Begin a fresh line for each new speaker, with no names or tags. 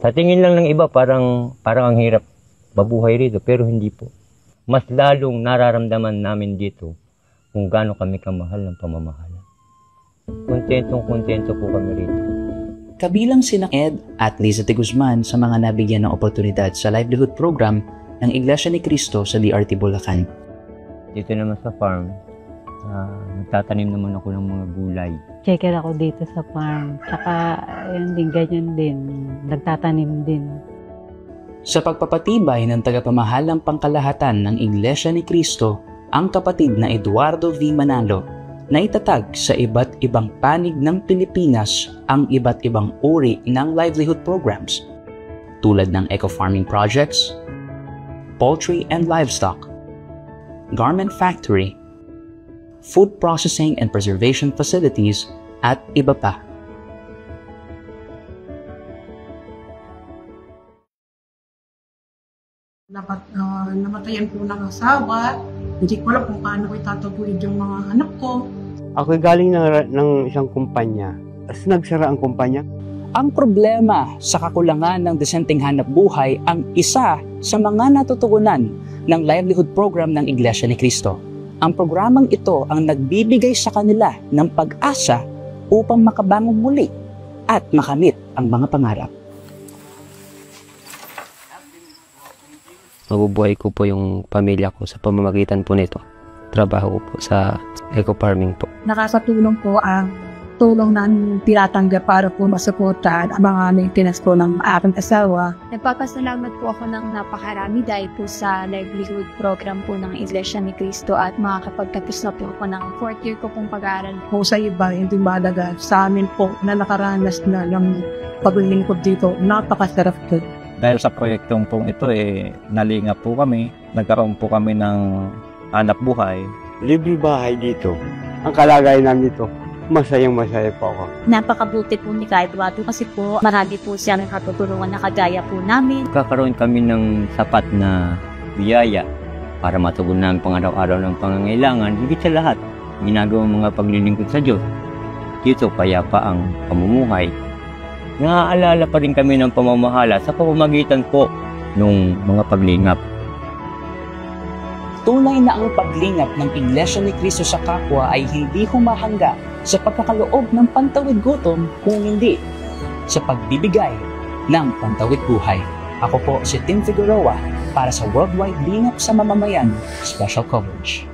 Sa tingin lang ng iba, parang ang hirap mabuhay rito, pero hindi po. Mas lalong nararamdaman namin dito kung gaano kami kamahal ng pamamahala. Kontentong-kontento po kami rito.
Kabilang sina Ed at Liza de Guzman sa mga nabigyan ng oportunidad sa livelihood program ng Iglesia ni Cristo sa DRT Bulacan.
Dito naman sa farm, nagtatanim naman ako ng mga gulay.
Checker ako dito sa farm. Tsaka, yun din, ganyan din. Nagtatanim din.
Sa pagpapatibay ng tagapamahalang pangkalahatan ng Iglesia ni Cristo, ang kapatid na Eduardo V. Manalo na itatag sa iba't ibang panig ng Pilipinas ang iba't ibang uri ng livelihood programs tulad ng eco-farming projects, poultry and livestock, garment factory, food processing and preservation facilities, at iba pa.
Namatayan po ng asawa. Hindi ko alam kung paano ko itataguyod yung mga anak ko.
Ako'y galing ng isang kumpanya. Tapos nagsara ang kumpanya.
Ang problema sa kakulangan ng desenteng hanap buhay ang isa sa mga natutugunan ng livelihood program ng Iglesia ni Cristo. Ang programang ito ang nagbibigay sa kanila ng pag-asa upang makabangon muli at makamit ang mga pangarap.
Mabubuhay ko po yung pamilya ko sa pamamagitan po nito. Trabaho ko po sa eco-farming po.
Nakakatulong po ang tulong na tinatanggap para po masuportahan ang mga maintenance po ng aking asawa.
Nagpapasalamat po ako ng napakarami dahil po sa livelihood program po ng Iglesia ni Cristo at makakapagtapos na po ako ng 4th year ko pong pag-aaral.
Po sa iba, hindi mahalaga. Sa amin po na nakaranas na ng paglilingkod dito, napakasarap po.
Dahil sa proyektong pong ito, nalinga po kami. Nagkaroon po kami ng hanap buhay.
Libre bahay dito. Ang kalagayan namin dito, masayang-masaya po ako.
Napakabuti po ni Kay Eduardo kasi po marami po siya ng katutulungan na kagaya po namin.
Kakaroon kami ng sapat na biyaya para matugunan pang araw-araw ng pangangailangan. Higit sa lahat, ginagawang mga paglilingkod sa Diyos. Dito kaya pa ang pamumuhay. Naaalala pa rin kami ng pamamahala sa pamamagitan po ng mga paglingap.
Tunay na ang paglingap ng Iglesia ni Cristo sa kapwa ay hindi humahanga sa pagkakaloob ng pantawid gutom kung hindi sa pagbibigay ng pantawid buhay. Ako po si Tim Figueroa para sa Worldwide Lingap sa Mamamayan Special Coverage.